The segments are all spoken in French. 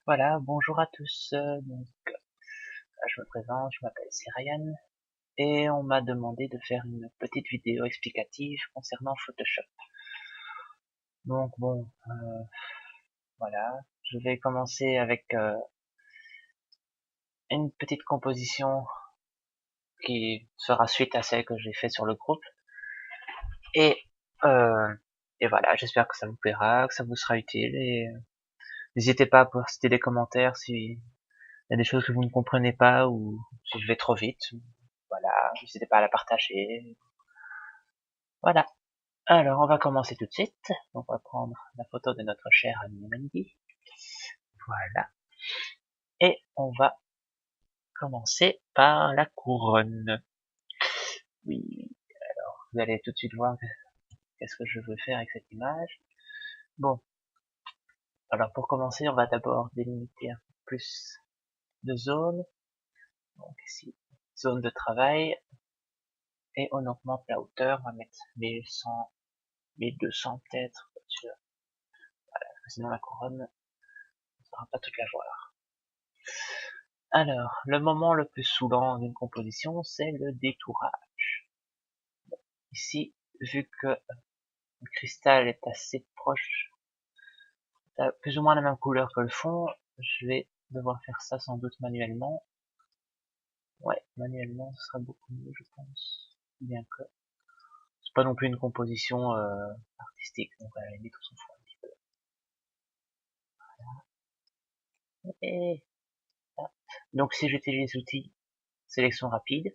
Voilà, bonjour à tous. Je me présente, je m'appelle Ryan et on m'a demandé de faire une petite vidéo explicative concernant Photoshop. Donc bon, voilà, je vais commencer avec une petite composition qui fera suite à celle que j'ai fait sur le groupe. Et, euh, et voilà, j'espère que ça vous plaira, que ça vous sera utile et n'hésitez pas à poster des commentaires si il y a des choses que vous ne comprenez pas ou si je vais trop vite. Voilà, n'hésitez pas à la partager. Voilà. Alors, on va commencer tout de suite. On va prendre la photo de notre cher ami Mandy. Voilà. Et on va commencer par la couronne. Oui, vous allez tout de suite voir qu'est-ce que je veux faire avec cette image. Bon, alors pour commencer, on va d'abord délimiter un peu plus de zones. Donc ici, zone de travail. Et on augmente la hauteur. On va mettre 1100, 1200 peut-être. Sinon la couronne, on ne saura pas toute la voir. Alors, le moment le plus saoulant d'une composition, c'est le détourage. Ici, vu que le cristal est assez proche, plus ou moins la même couleur que le fond, je vais devoir faire ça sans doute manuellement. Ouais, manuellement, ce sera beaucoup mieux, je pense. Bien que c'est pas non plus une composition artistique, donc à la limite, on s'en fout un petit peu. Et là. Donc si j'utilise l'outil sélection rapide,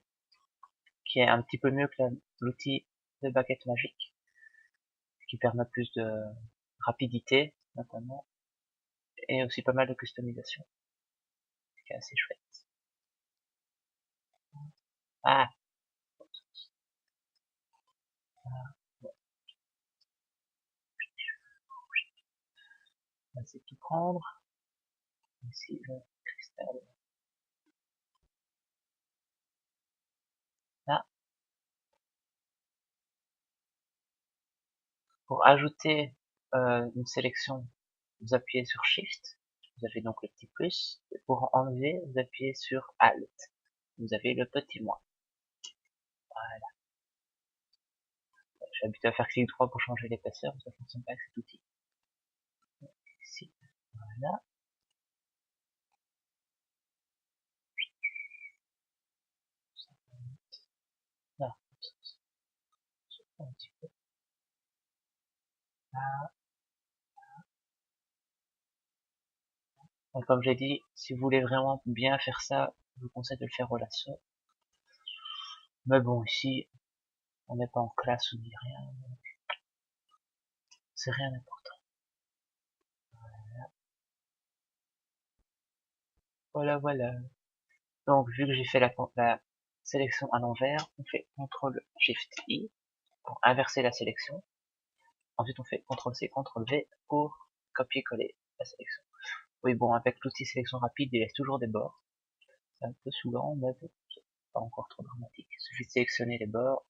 qui est un petit peu mieux que l'outil de baguette magique, qui permet plus de rapidité, notamment, et aussi pas mal de customisation, ce qui est assez chouette. Ah, bon, on va essayer de tout prendre. Ici, le cristal. Là, pour ajouter une sélection, vous appuyez sur Shift, vous avez donc le petit plus, et pour enlever, vous appuyez sur Alt, vous avez le petit moins. Voilà. J'ai habitué à faire clic droit pour changer l'épaisseur, mais ça fonctionne pas avec cet outil. Ici, voilà. Là, un petit peu. Là. Donc, comme j'ai dit, si vous voulez vraiment bien faire ça, je vous conseille de le faire au lasso. Mais bon, ici, on n'est pas en classe ou ni rien, donc c'est rien d'important. Voilà, voilà. Donc, vu que j'ai fait la sélection à l'envers, on fait CTRL SHIFT I pour inverser la sélection. Ensuite, on fait CTRL C, CTRL V pour copier-coller la sélection. Oui, bon, avec l'outil sélection rapide, il laisse toujours des bords. C'est un peu saoulant, mais bon, c'est pas encore trop dramatique. Il suffit de sélectionner les bords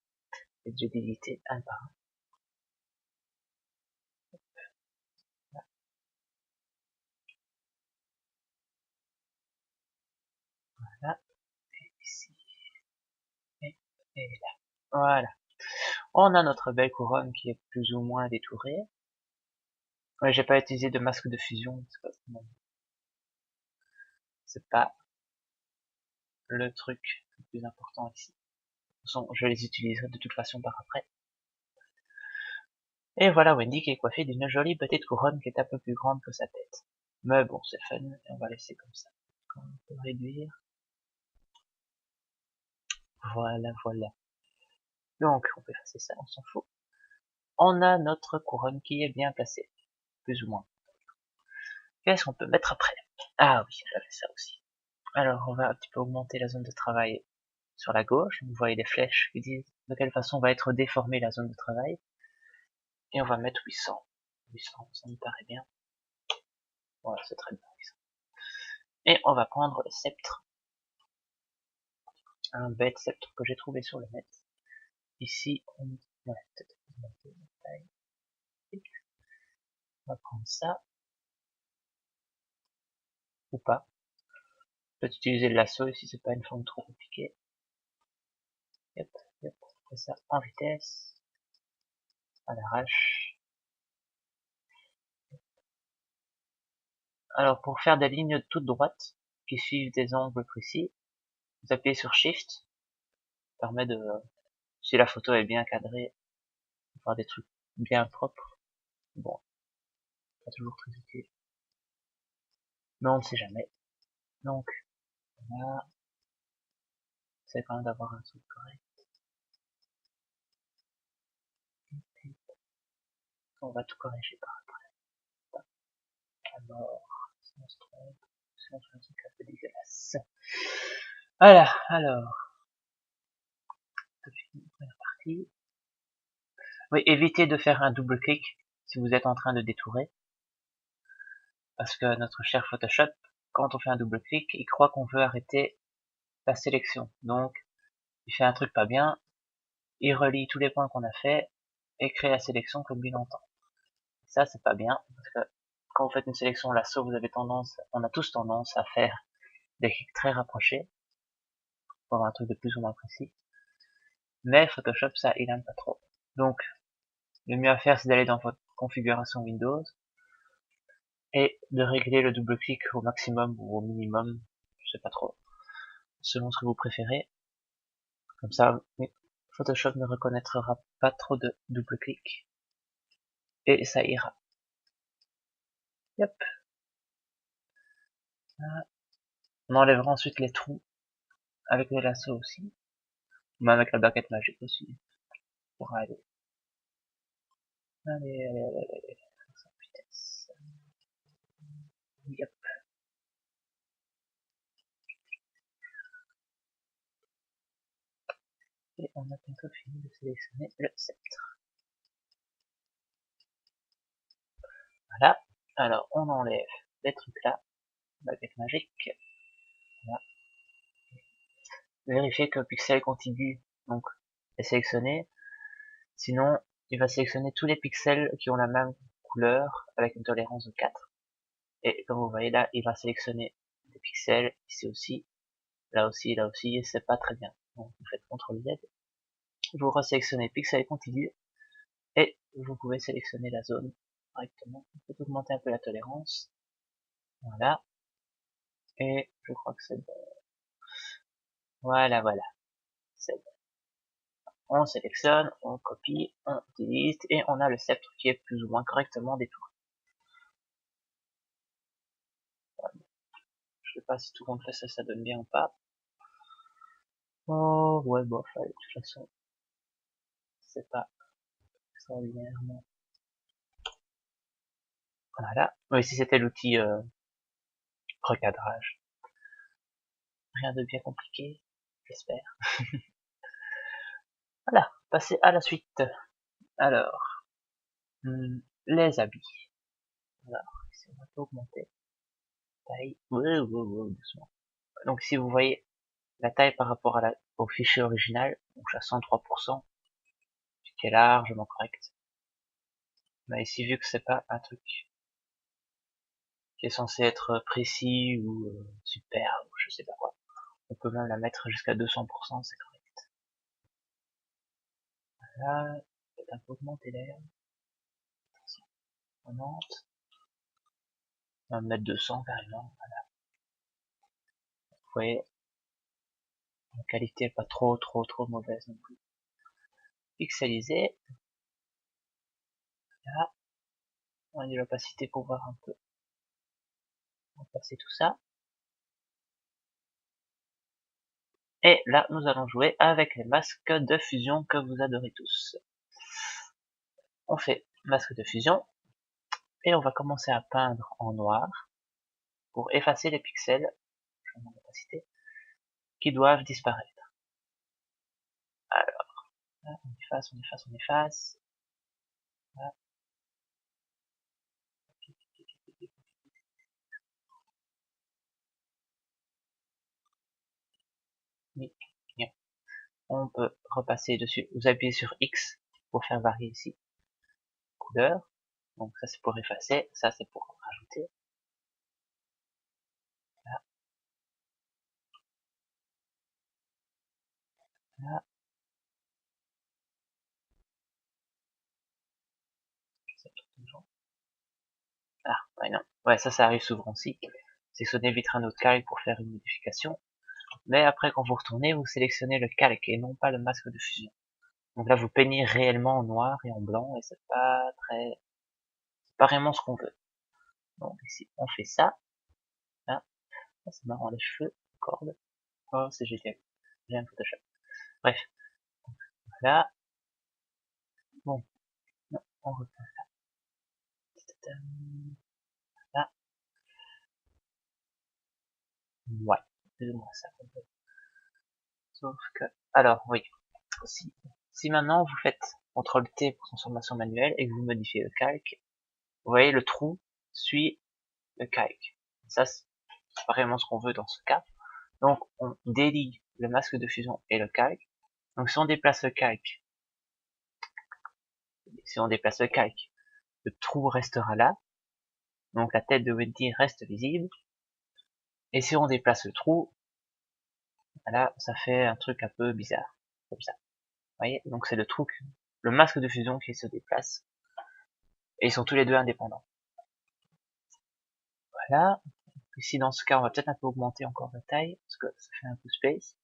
et de d'éditer un par un. Voilà, et ici, et là. Voilà. On a notre belle couronne qui est plus ou moins détourée. Ouais, j'ai pas utilisé de masque de fusion, c'est pas le truc le plus important ici. De toute façon, je les utiliserai de toute façon par après. Et voilà Wendy qui est coiffée d'une jolie petite couronne qui est un peu plus grande que sa tête. Mais bon, c'est fun, et on va laisser comme ça. On peut réduire. Voilà, voilà. Donc, on peut effacer ça, on s'en fout. On a notre couronne qui est bien placée. Plus ou moins. Qu'est-ce qu'on peut mettre après? Ah oui, j'avais ça aussi. Alors, on va un petit peu augmenter la zone de travail sur la gauche. Vous voyez les flèches qui disent de quelle façon va être déformée la zone de travail. Et on va mettre 800. 800, ça me paraît bien. Voilà, c'est très bien. 800. Et on va prendre le sceptre. Un bête sceptre que j'ai trouvé sur le net. Ici, on va peut-être augmenter la taille. On va prendre ça. ou pas. Peut utiliser le lasso ici, c'est pas une forme trop compliquée. Hop, hop, on fait ça en vitesse, à l'arrache. Alors pour faire des lignes toutes droites qui suivent des angles précis, vous appuyez sur Shift, ça permet de, si la photo est bien cadrée, de faire des trucs bien propres. Bon, pas toujours très utile, mais on ne sait jamais. Donc là, c'est quand même d'avoir un truc correct. On va tout corriger par après. Alors, si on se trompe, si on fait un truc un peu dégueulasse. Voilà, alors, première partie. Oui, évitez de faire un double clic si vous êtes en train de détourer, parce que notre cher Photoshop, quand on fait un double clic, il croit qu'on veut arrêter la sélection. Donc, il fait un truc pas bien, il relie tous les points qu'on a fait et crée la sélection comme il entend. Ça, c'est pas bien, parce que quand vous faites une sélection lasso, vous avez tendance, on a tous tendance à faire des clics très rapprochés pour avoir un truc de plus ou moins précis. Mais Photoshop, ça, il aime pas trop. Donc, le mieux à faire, c'est d'aller dans votre configuration Windows et de régler le double clic au maximum ou au minimum, je sais pas trop, selon ce que vous préférez. Comme ça, Photoshop ne reconnaîtra pas trop de double clic et ça ira. Yep. On enlèvera ensuite les trous avec les lassos aussi, mais avec la baguette magique aussi, pour aller. Allez, allez, allez, allez, sans vitesse. Yep. Et on a bientôt fini de sélectionner le sceptre. Voilà. Alors, on enlève les trucs là, baguette magique. Voilà. Vérifiez que le pixel contigu, donc, est sélectionné. Sinon, il va sélectionner tous les pixels qui ont la même couleur avec une tolérance de 4. Et comme vous voyez là, il va sélectionner des pixels ici aussi, et c'est pas très bien. Donc vous faites CTRL Z, vous resélectionnez pixel contigu et vous pouvez sélectionner la zone directement. Vous pouvez augmenter un peu la tolérance. Voilà. Et je crois que c'est bon. Voilà, voilà. C'est bon. On sélectionne, on copie, on utilise et on a le sceptre qui est plus ou moins correctement détouré. Je sais pas si tout le monde fait ça, ça donne bien ou pas. Oh, ouais, bof, de toute façon, c'est pas extraordinairement. Voilà. Oui, si c'était l'outil recadrage. Rien de bien compliqué, j'espère. Voilà, passer à la suite. Alors, les habits. Alors, ici on va augmenter taille. Doucement. Donc si vous voyez la taille par rapport à au fichier original, donc à 103%, qui est largement correct. Mais ici, vu que c'est pas un truc qui est censé être précis ou super ou je sais pas quoi, on peut même la mettre jusqu'à 200%, c'est correct. Voilà, peut-être un peu augmenter l'air. 90. On va mettre 200 carrément, voilà. Vous voyez, la qualité est pas trop mauvaise non plus. Pixeliser. Là, on a de l'opacité pour voir un peu. On va passer tout ça. Et là, nous allons jouer avec les masques de fusion que vous adorez tous. On fait masque de fusion. Et on va commencer à peindre en noir pour effacer les pixels, qui doivent disparaître. Alors, là, on efface, on efface, on efface. Là. On peut repasser dessus. Vous appuyez sur X pour faire varier ici couleur. Donc ça c'est pour effacer, ça c'est pour rajouter. Là. Ah, ouais, non. Ouais, ça arrive souvent aussi. C'est que ça évitera notre calque pour faire une modification. Mais après, quand vous retournez, vous sélectionnez le calque et non pas le masque de fusion. Donc là, vous peignez réellement en noir et en blanc et c'est pas vraiment ce qu'on veut. Donc ici, on fait ça. Là, c'est marrant, les cheveux, corde. Oh, c'est génial. J'aime Photoshop. Bref. Là, bon, non, on refait là. Ouais, plus ou moins ça qu'on veut. Sauf que, alors, oui. Si maintenant vous faites CTRL T pour transformation manuelle et que vous modifiez le calque, vous voyez le trou suit le calque. Ça, c'est pas vraiment ce qu'on veut dans ce cas. Donc, on délie le masque de fusion et le calque. Donc, si on déplace le calque, le trou restera là. Donc, la tête de Wendy reste visible. Et si on déplace le trou, là, ça fait un truc un peu bizarre. Comme ça. Vous voyez? Donc, c'est le trou, le masque de fusion qui se déplace. Et ils sont tous les deux indépendants. Voilà. Ici, dans ce cas, on va peut-être un peu augmenter encore la taille, parce que ça fait un peu space.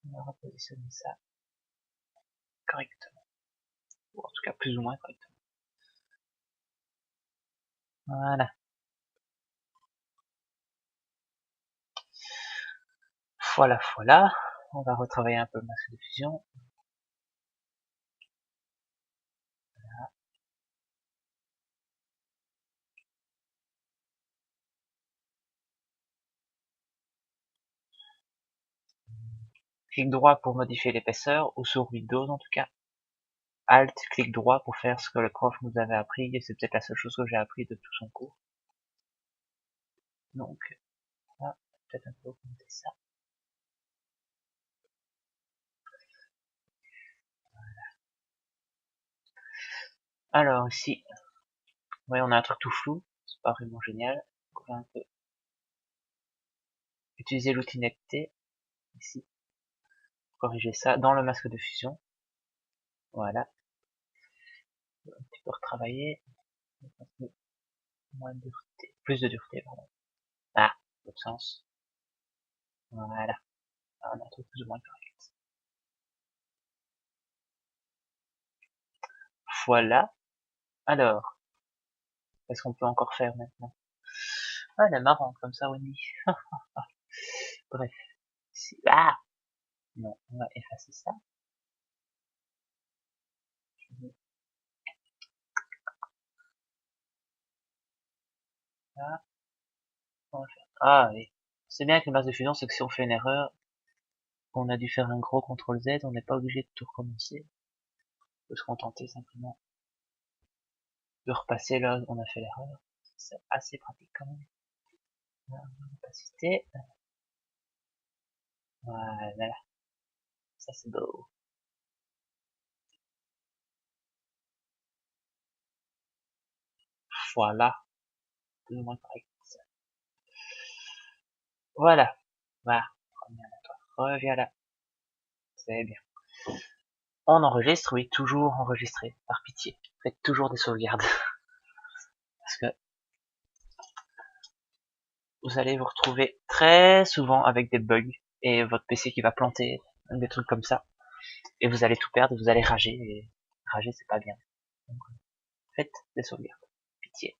On va repositionner ça correctement. Ou en tout cas, plus ou moins correctement. Voilà. Voilà. On va retravailler un peu le masque de fusion. Voilà. Clic droit pour modifier l'épaisseur, ou sur Windows en tout cas. Alt, clic droit pour faire ce que le prof nous avait appris, et c'est peut-être la seule chose que j'ai appris de tout son cours. Donc, là, peut-être un peu augmenter ça. Alors ici, ouais, on a un truc tout flou, c'est pas vraiment génial. Donc, on va un peu utiliser l'outil netteté, ici, pour corriger ça dans le masque de fusion. Voilà. Un petit peu retravailler. Moins de dureté. Plus de dureté, pardon. Ah, l'autre sens. Voilà. Ah, on a un truc plus ou moins correct. Voilà. Alors, qu'est-ce qu'on peut encore faire maintenant? Ah, elle est marrante comme ça, Wendy. Bref. Ah! Non, on va effacer ça. Là. On va faire... Ah, oui. C'est bien avec le masque de fusion, c'est que si on fait une erreur, on a dû faire un gros CTRL Z, on n'est pas obligé de tout recommencer. On peut se contenter simplement de repasser là où on a fait l'erreur. C'est assez pratique quand même. Opacité. Voilà. Ça c'est beau. Voilà. Plus ou moins correct. Voilà. Voilà. Reviens là, toi. Reviens là. C'est bien. On enregistre, oui, toujours enregistrer. Par pitié. Faites toujours des sauvegardes. Parce que vous allez vous retrouver très souvent avec des bugs et votre PC qui va planter, des trucs comme ça. Et vous allez tout perdre, vous allez rager, et rager c'est pas bien. Donc, faites des sauvegardes. Pitié.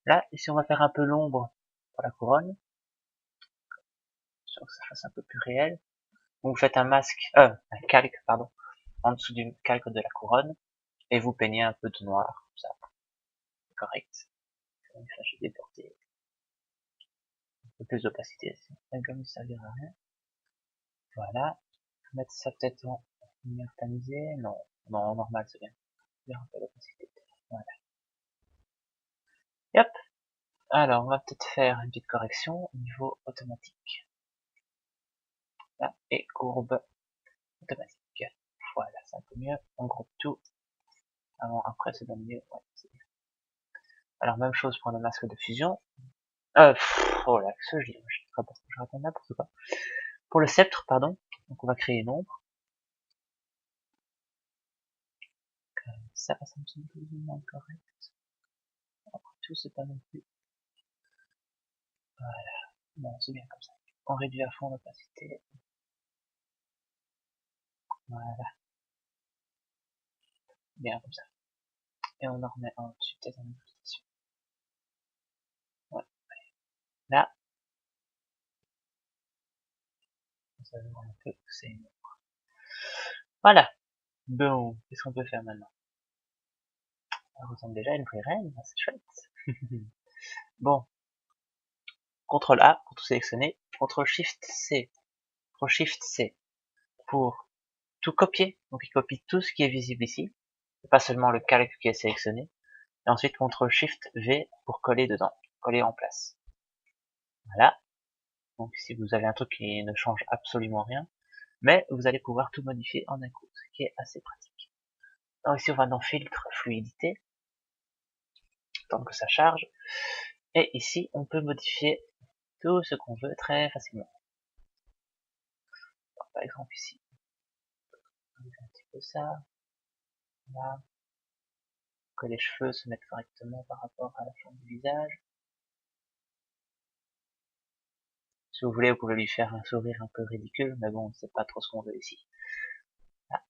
Là, ici on va faire un peu l'ombre pour la couronne. Pour que ça fasse un peu plus réel. Donc vous faites un un calque, pardon, en dessous du calque de la couronne, et vous peignez un peu de noir, comme ça. C'est correct. Comme ça, j'ai déporté un peu plus d'opacité. Comme ça servira à rien. Voilà. Mettre ça peut-être en lumière tamisée. Non, non, normal, c'est bien. Faire un peu d'opacité. Voilà. Hop. Alors, on va peut-être faire une petite correction au niveau automatique. Là, et courbe automatique. Voilà, c'est un peu mieux. On groupe tout. Avant, après, c'est mieux. Ouais, c'est bien. Alors, même chose pour le masque de fusion. Oh là, ce que je dis, je raconte n'importe quoi. Pour le sceptre, pardon. Donc on va créer une ombre. Ça me semble plus ou moins correct. Après tout, c'est pas non plus. Voilà. Bon, c'est bien comme ça. On réduit à fond l'opacité. Voilà. Bien comme ça. Et on en remet un dessus, peut-être en incrustation. Ouais. Là, ça va voir un peu, c'est... Voilà. Bon, qu'est-ce qu'on peut faire maintenant? Elle ressemble déjà à une vraie reine, c'est chouette. Bon, CTRL A pour tout sélectionner, CTRL SHIFT C, CTRL SHIFT C pour tout copier, donc il copie tout ce qui est visible ici, pas seulement le calque qui est sélectionné, et ensuite CTRL SHIFT V pour coller dedans, coller en place. Voilà, donc ici vous avez un truc qui ne change absolument rien, mais vous allez pouvoir tout modifier en un coup, ce qui est assez pratique. Alors ici on va dans filtre fluidité, tant que ça charge, et ici on peut modifier tout ce qu'on veut très facilement. Alors, par exemple ici, on fait un petit peu ça, là, que les cheveux se mettent correctement par rapport à la forme du visage. Si vous voulez, vous pouvez lui faire un sourire un peu ridicule, mais bon, c'est pas trop ce qu'on veut ici. Là,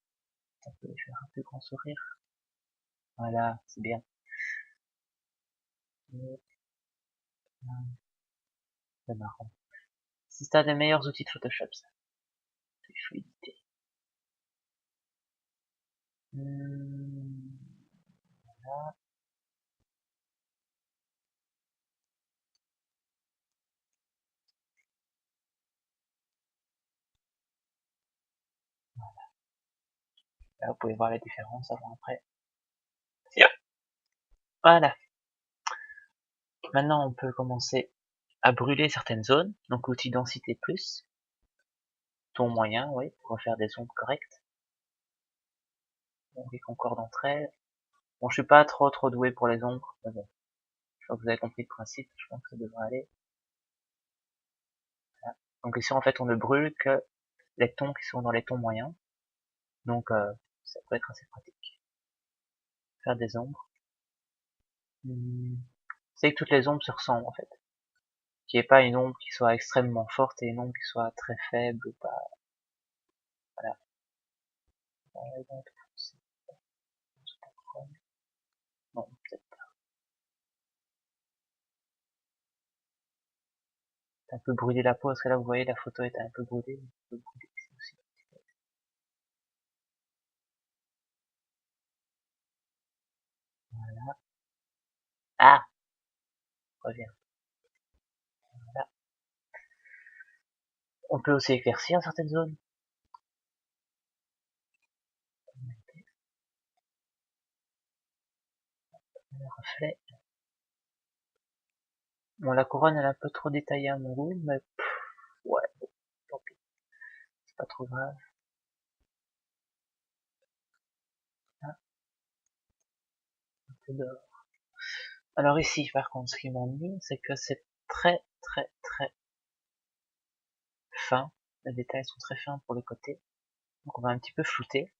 on peut lui faire un plus grand sourire. Voilà, c'est bien. C'est marrant. C'est un des meilleurs outils de Photoshop, ça. C'est fluidité. Voilà. Là, vous pouvez voir la différence avant après. Voilà. Maintenant, on peut commencer à brûler certaines zones. Donc, outil densité plus. Ton moyen, oui, pour refaire des ombres correctes. Donc, les concordent entre elles. Bon, je suis pas trop doué pour les ombres, mais bon. Je crois que vous avez compris le principe, je pense que ça devrait aller. Voilà. Donc ici, en fait, on ne brûle que les tons qui sont dans les tons moyens. Donc, ça peut être assez pratique. Faire des ombres. C'est que toutes les ombres se ressemblent, en fait. Qu'il n'y ait pas une ombre qui soit extrêmement forte et une ombre qui soit très faible ou pas. Voilà. Non, peut-être pas. Un peu brûler la peau, parce que là, vous voyez, la photo était un peu brûlée. Un peu brûlée ici aussi. Voilà. Ah! Reviens. Voilà. On peut aussi éclaircir certaines zones. Le reflet. Bon, la couronne, elle est un peu trop détaillée à mon goût, mais ouais, bon, tant pis. C'est pas trop grave. Ah, un peu d'or. Alors ici, par contre, ce qui m'ennuie, c'est que c'est très fin. Les détails sont très fins pour le côté. Donc on va un petit peu flouter.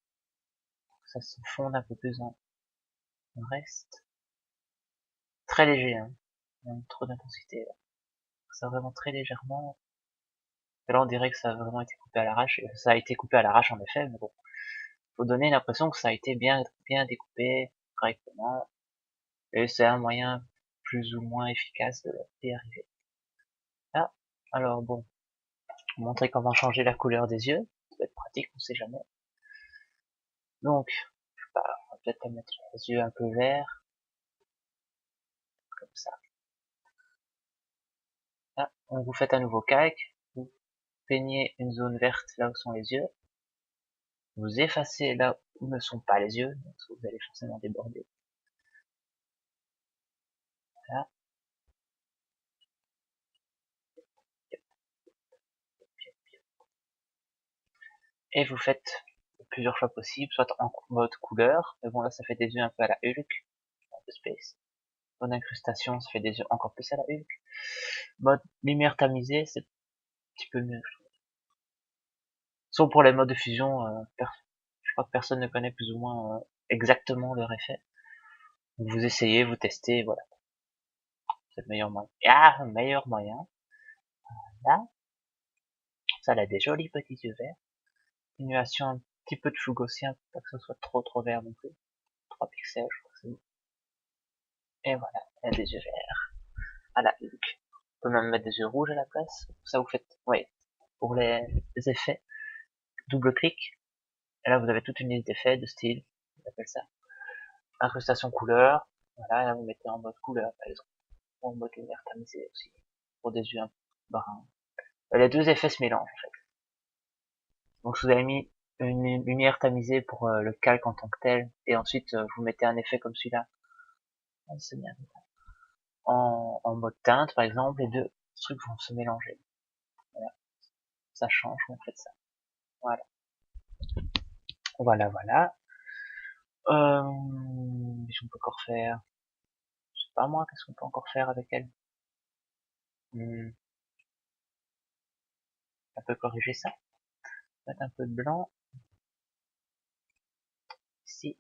Ça se fonde un peu plus en reste. Très léger, hein. Il y a trop d'intensité là. Ça vraiment très légèrement. Et là on dirait que ça a vraiment été coupé à l'arrache. Ça a été coupé à l'arrache en effet, mais bon. Faut donner l'impression que ça a été bien découpé correctement. Et c'est un moyen plus ou moins efficace d'y arriver. Ah, alors bon, montrer comment changer la couleur des yeux, ça peut être pratique, on sait jamais. Donc, je sais pas, on va peut-être mettre les yeux un peu verts, comme ça. Là, on vous fait un nouveau calque, vous peignez une zone verte là où sont les yeux, vous effacez là où ne sont pas les yeux, donc vous allez forcément déborder. Là. Et vous faites plusieurs fois possible, soit en mode couleur, mais bon là ça fait des yeux un peu à la Hulk, un peu space. Mode incrustation, ça fait des yeux encore plus à la Hulk. Mode lumière tamisée, c'est un petit peu mieux, je trouve. Sauf pour les modes de fusion, je crois que personne ne connaît plus ou moins exactement leur effet. Donc vous essayez, vous testez, voilà. C'est le meilleur moyen. Ah, le meilleur moyen. Là, ça a des jolis petits yeux verts. Continuation un petit peu de Fugossien, pas que ce soit trop vert non plus. 3 pixels, je crois que c'est bon. Et voilà, elle a des yeux verts. À la Hulk. On peut même mettre des yeux rouges à la place. Ça vous faites, oui, pour les effets, double clic. Et là vous avez toute une liste d'effets, de styles, on appelle ça. Incrustation couleur. Voilà, là vous mettez en mode couleur, par exemple. Ou en mode lumière tamisée aussi. Pour des yeux un peu bruns. Les deux effets se mélangent, en fait. Donc je vous avais mis une lumière tamisée pour le calque en tant que tel, et ensuite vous mettez un effet comme celui-là. Ah, c'est bien. En mode teinte, par exemple, les deux trucs vont se mélanger. Voilà. Ça change, vous faites ça. Voilà. Voilà. Qu'est-ce qu'on peut encore faire? Je sais pas moi, qu'est-ce qu'on peut encore faire avec elle? On peut corriger ça. Mettre un peu de blanc. Si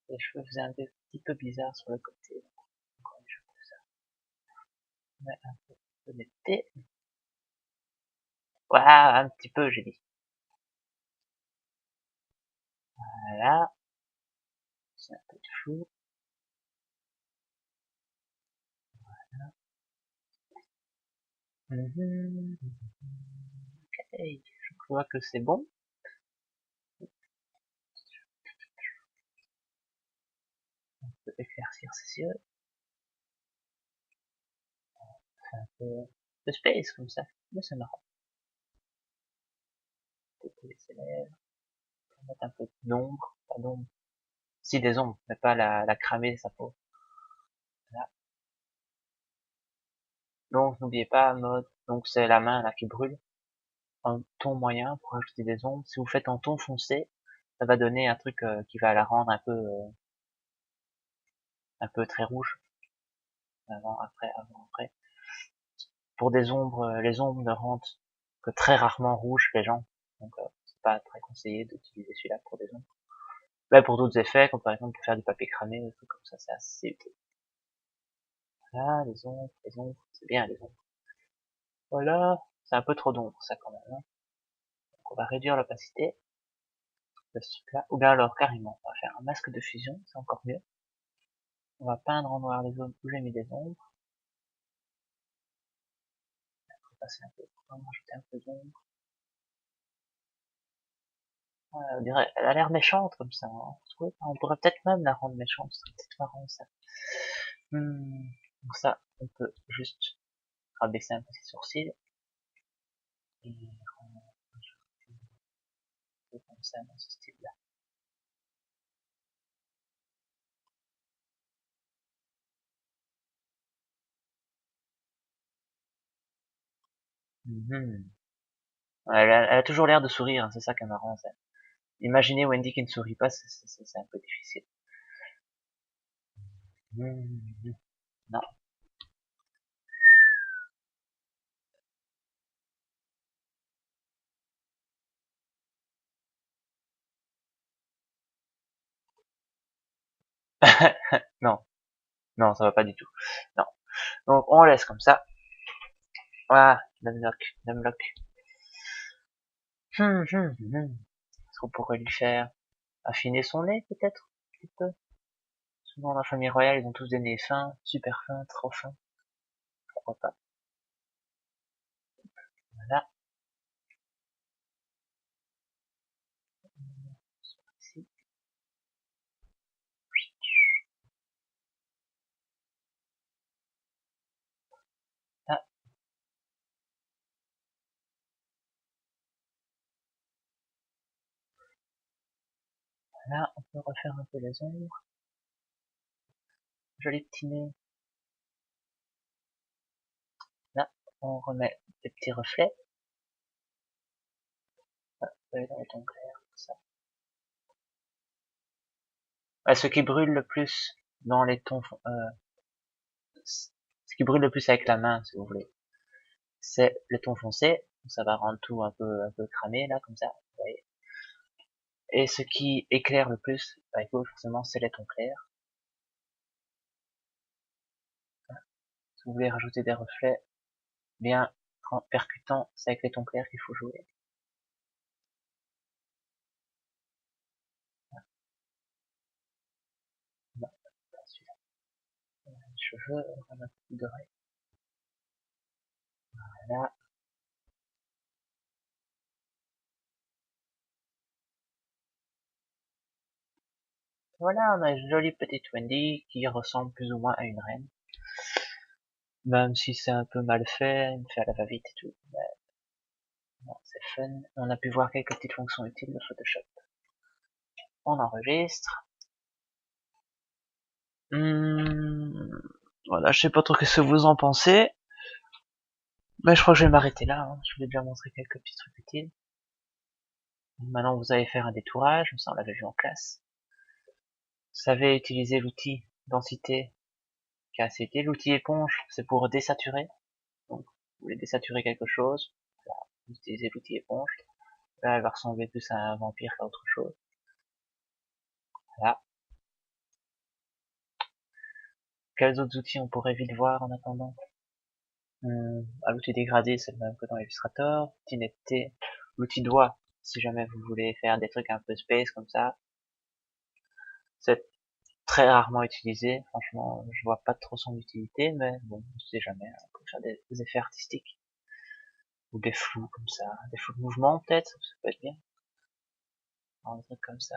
les cheveux faisaient un petit peu bizarre sur le côté. On corrige un peu ça. On met un peu de netteté. Voilà, un petit peu, j'ai dit. Voilà. C'est un peu de flou. Ok, je crois que c'est bon. On peut éclaircir ses yeux. C'est un peu de space comme ça. Mais c'est marrant. Peut-être les lèvres. On va mettre un peu d'ombre. Pas d'ombre. Si, des ombres, mais pas la cramer sa peau. Voilà. Donc, n'oubliez pas, mode. Donc, c'est la main là qui brûle. En ton moyen pour ajouter des ombres. Si vous faites en ton foncé, ça va donner un truc qui va la rendre un peu très rouge. Avant, après. Pour des ombres, les ombres ne rendent que très rarement rouge les gens. Donc c'est pas très conseillé d'utiliser celui-là pour des ombres. Mais pour d'autres effets, comme par exemple pour faire du papier cramé, des trucs comme ça, c'est assez utile. Là, les ombres, c'est bien les ombres. Voilà, c'est un peu trop d'ombre ça quand même. Hein. Donc on va réduire l'opacité de ce truc-là. Ou bien alors carrément, on va faire un masque de fusion, c'est encore mieux. On va peindre en noir les zones où j'ai mis des ombres. On va passer un peu, on va rajouter un peu d'ombre. Ouais, on dirait, elle a l'air méchante comme ça. Hein. On pourrait peut-être même la rendre méchante, ce serait peut-être marrant ça. Donc ça, on peut juste rabaisser un peu ses sourcils et rendre comme ça dans ce style-là. Elle a toujours l'air de sourire, hein, c'est ça qui est marrant. Ça. Imaginez Wendy qui ne sourit pas, c'est un peu difficile. Non. Non, non, ça va pas du tout. Non. Donc on laisse comme ça. Voilà, Numlock. Est-ce qu'on pourrait lui faire affiner son nez peut-être un petit peu. Souvent dans la famille royale, ils ont tous des nez fins, super fins, trop fins. Pourquoi pas. Voilà. Ici. Là, là, on peut refaire un peu les ombres. Joli petit nez. Là, on remet des petits reflets. Voilà, dans les tons clairs, comme ça. Ouais, ce qui brûle le plus dans les tons, ce qui brûle le plus avec la main, si vous voulez, c'est le ton foncé. ça va rendre tout un peu cramé là, comme ça. Vous voyez. Et ce qui éclaire le plus, bah, écoute, forcément, c'est les tons clairs. Si vous voulez rajouter des reflets bien percutants, c'est avec les tons clairs qu'il faut jouer. Non, pas celui-là. Les cheveux, on a un peu doré. Voilà. Voilà, on a une jolie petite Wendy qui ressemble plus ou moins à une reine. Même si c'est un peu mal fait, fait à la va-vite et tout. Mais non, c'est fun. On a pu voir quelques petites fonctions utiles de Photoshop. On enregistre. Voilà, je sais pas trop ce que vous en pensez. Mais je crois que je vais m'arrêter là. Hein. Je vous ai déjà montré quelques petits trucs utiles. Maintenant, vous allez faire un détourage. Ça, on l'avait vu en classe. Vous savez utiliser l'outil densité qui est assez utile. L'outil éponge, c'est pour désaturer. Donc, vous voulez désaturer quelque chose. Voilà, vous utilisez l'outil éponge. Là, elle va ressembler plus à un vampire qu'à autre chose. Voilà. Quels autres outils on pourrait vite voir en attendant? L'outil dégradé, c'est le même que dans Illustrator. L'outil netteté, l'outil doigt, si jamais vous voulez faire des trucs un peu space comme ça. C'est très rarement utilisé. Franchement, je vois pas trop son utilité, mais bon, on sait jamais. On peut faire des effets artistiques. Ou des flous comme ça. Des flous de mouvement, peut-être. Ça peut être bien. Un truc comme ça.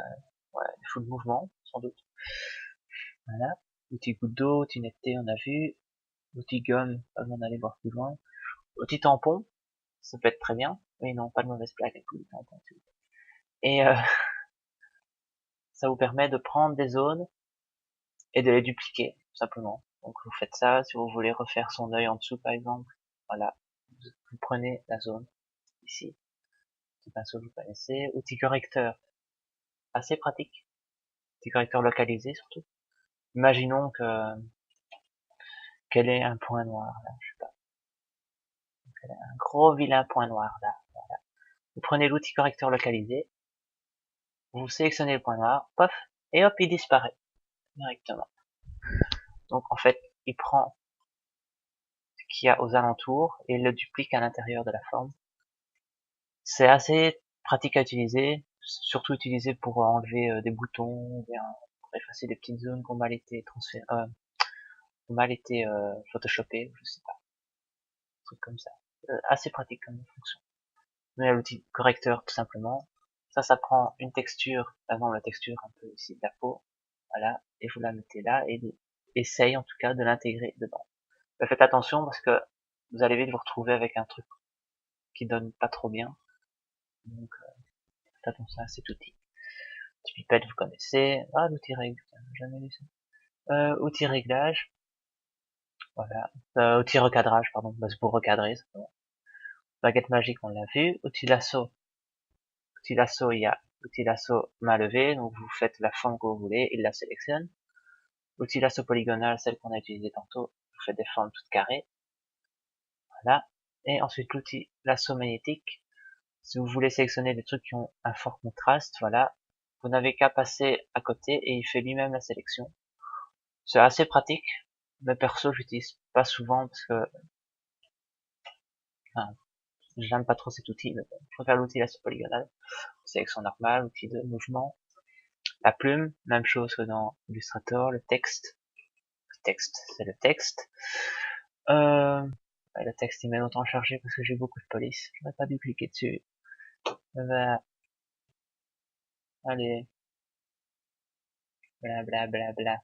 Ouais, des flous de mouvement, sans doute. Voilà. Outil goutte d'eau, outil netteté, on a vu. Outil gomme, pas besoin d'aller voir plus loin. Outil tampon, ça peut être très bien. Oui, non, pas de mauvaise blague avec outil tampon. Et ça vous permet de prendre des zones et de les dupliquer, tout simplement. Donc vous faites ça, si vous voulez refaire son œil en dessous, par exemple. Voilà. Vous prenez la zone, ici. Petit pinceau que vous connaissez. Outil correcteur, assez pratique. Outil correcteur localisé, surtout. Imaginons qu'elle ait un point noir, là, je sais pas. Elle a un gros vilain point noir, là. Voilà. Vous prenez l'outil correcteur localisé, vous sélectionnez le point noir, pof, et hop, il disparaît directement. Donc en fait, il prend ce qu'il y a aux alentours et il le duplique à l'intérieur de la forme. C'est assez pratique à utiliser, surtout utilisé pour enlever des boutons, ou bien pour effacer des petites zones qui ont mal été transférées, photoshopées, je sais pas, un truc comme ça. Assez pratique comme fonction. Mais l'outil correcteur tout simplement. Ça prend une texture, par exemple la texture un peu ici de la peau, voilà, et vous la mettez là et essaye en tout cas de l'intégrer dedans. Mais faites attention parce que vous allez vite vous retrouver avec un truc qui donne pas trop bien. Donc faites attention à cet outil. Petit pipette vous connaissez. Ah l'outil règle, jamais vu ça. Outil réglage, voilà. Outil recadrage, pardon, bah, c'est pour recadrer simplement. Baguette magique on l'a vu. Outil lasso. Outil lasso, il y a outil lasso main levée, donc vous faites la forme que vous voulez, il la sélectionne. Outil lasso polygonal, celle qu'on a utilisée tantôt, vous faites des formes toutes carrées. Voilà. Et ensuite l'outil lasso magnétique. Si vous voulez sélectionner des trucs qui ont un fort contraste, voilà, vous n'avez qu'à passer à côté et il fait lui-même la sélection. C'est assez pratique, mais perso j'utilise pas souvent parce que enfin, j'aime pas trop cet outil. Mais bon, je préfère l'outil lasso polygonal, sélection normale, outil de mouvement. La plume, même chose que dans Illustrator, le texte, c'est le texte. Le texte il met longtemps à charger parce que j'ai beaucoup de police. J'aurais pas dû cliquer dessus. Bah, allez, bla bla bla bla.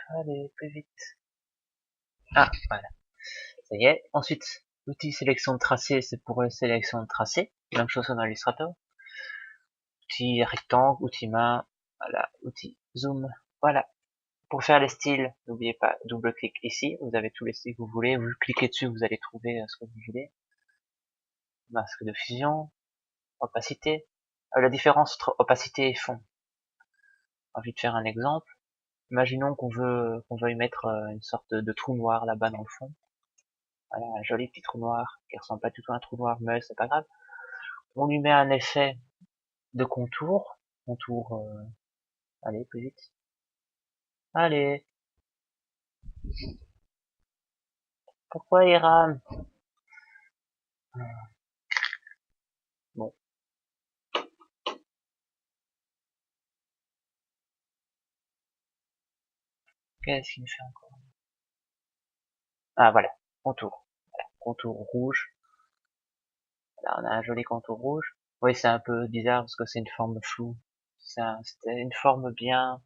Allez, plus vite. Ah, voilà. Ça y est. Ensuite, l'outil sélection de tracé, c'est pour la sélection de tracé. Même chose que dans Illustrator. Outil rectangle, outil main, voilà, outil zoom. Voilà. Pour faire les styles, n'oubliez pas, double-clic ici, vous avez tous les styles que vous voulez, vous cliquez dessus, vous allez trouver ce que vous voulez. Masque de fusion, opacité. La différence entre opacité et fond. J'ai envie de faire un exemple. Imaginons qu'on veuille mettre une sorte de trou noir là-bas dans le fond. Voilà, un joli petit trou noir qui ressemble pas du tout à un trou noir, mais c'est pas grave. On lui met un effet de contour. Contour, allez, plus vite. Allez. Pourquoi il rame? Bon. Qu'est-ce qu'il me fait encore? Ah, voilà. Contour. Voilà. Contour rouge. Là, on a un joli contour rouge. Oui, c'est un peu bizarre parce que c'est une forme floue. C'était une forme bien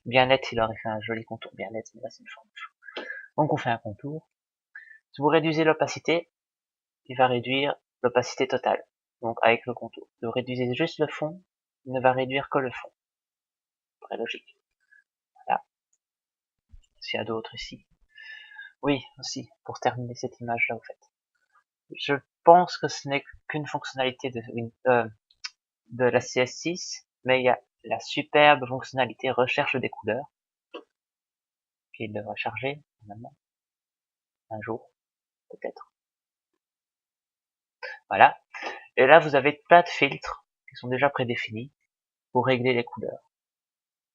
nette. Il aurait fait un joli contour bien net, mais là, c'est une forme floue. Donc, on fait un contour. Si vous réduisez l'opacité, il va réduire l'opacité totale. Donc, avec le contour. Si vous réduisez juste le fond, il ne va réduire que le fond. Très logique. Voilà. S'il y a d'autres ici. Oui, aussi, pour terminer cette image-là, au fait. Je pense que ce n'est qu'une fonctionnalité de la CS6, mais il y a la superbe fonctionnalité recherche des couleurs, qu'il devrait charger, normalement, un jour, peut-être. Voilà. Et là, vous avez plein de filtres qui sont déjà prédéfinis pour régler les couleurs.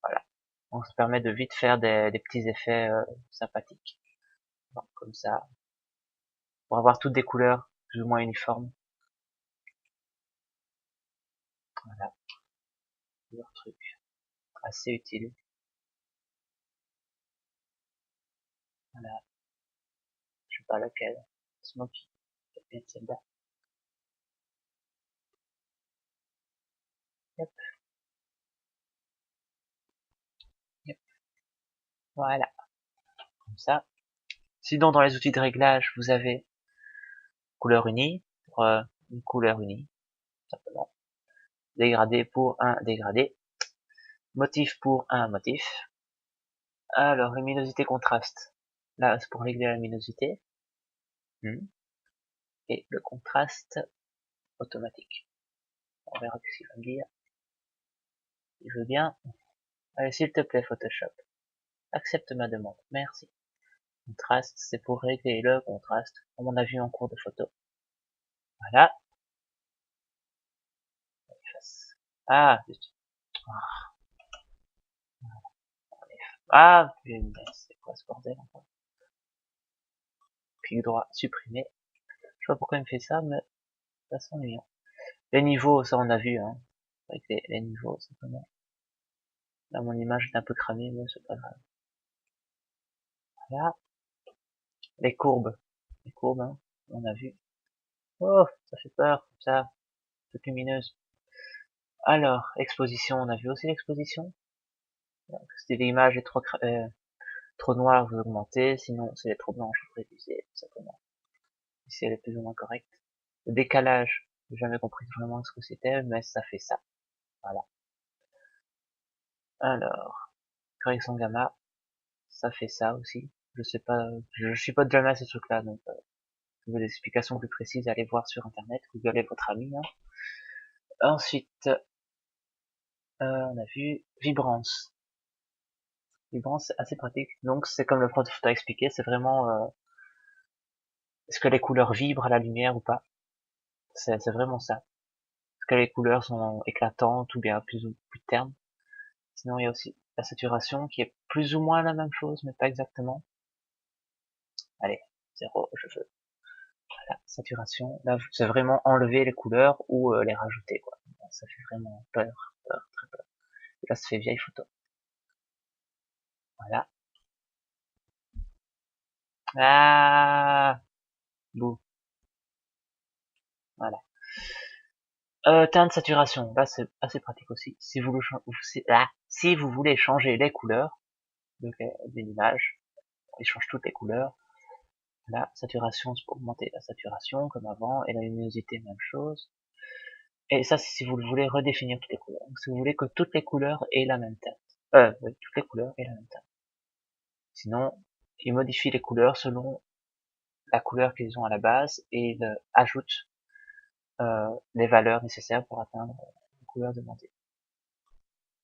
Voilà. On se permet de vite faire des petits effets sympathiques. Donc, comme ça, pour avoir toutes des couleurs plus ou moins uniformes. Voilà. Plusieurs trucs assez utiles. Voilà. Je sais pas laquelle. Smoky. Peut-être celle-là. Yep. Yep. Voilà. Comme ça. Sinon, dans les outils de réglage, vous avez couleur unie pour une couleur unie, simplement. Dégradé pour un dégradé. Motif pour un motif. Alors, luminosité contraste. Là, c'est pour régler la luminosité. Et le contraste automatique. On verra ce qu'il va me dire. Il veut bien. Allez, s'il te plaît, Photoshop. Accepte ma demande. Merci. Contraste, c'est pour régler le contraste, comme on a vu en cours de photo. Voilà. Ah, ah, c'est quoi ce bordel encore? Clic droit, supprimer. Je sais pas pourquoi il me fait ça, mais ça s'ennuyant. Les niveaux, ça on a vu, hein. Avec les niveaux, simplement. Là, mon image est un peu cramée, mais c'est pas grave. Voilà. Les courbes. Les courbes, hein. On a vu. Oh, ça fait peur, comme ça. Toute lumineuse. Alors, exposition, on a vu aussi l'exposition. Si l'image est trop noire, vous augmentez. Sinon, si elle est trop blanche, vous réduisez, tout simplement. Si elle est plus ou moins correcte. Le décalage, j'ai jamais compris vraiment ce que c'était, mais ça fait ça. Voilà. Alors, correction gamma, ça fait ça aussi. Je sais pas, je suis pas jamais à ces trucs-là, donc si vous voulez des explications plus précises, allez voir sur internet, googlez votre ami. Hein. Ensuite, on a vu vibrance. Vibrance, c'est assez pratique. Donc c'est comme le prof t'a expliqué, c'est vraiment est-ce que les couleurs vibrent à la lumière ou pas. C'est vraiment ça. Est-ce que les couleurs sont éclatantes ou bien plus ternes. Sinon il y a aussi la saturation qui est plus ou moins la même chose, mais pas exactement. Allez, 0, je veux. Voilà, saturation. Là, c'est vraiment enlever les couleurs ou les rajouter, quoi. Ça fait vraiment peur, très peur. Et là, ça fait vieille photo. Voilà. Ah, bouh. Voilà. Teinte saturation. Là, c'est assez pratique aussi. Si vous voulez changer les couleurs d'une image, il change toutes les couleurs. La saturation, c'est pour augmenter la saturation, comme avant, et la luminosité, même chose. Et ça, c'est si vous voulez redéfinir toutes les couleurs. Donc, si vous voulez que toutes les couleurs aient la même teinte. Oui, toutes les couleurs aient la même teinte. Sinon, ils modifient les couleurs selon la couleur qu'ils ont à la base et ils ajoutent les valeurs nécessaires pour atteindre la couleur demandée.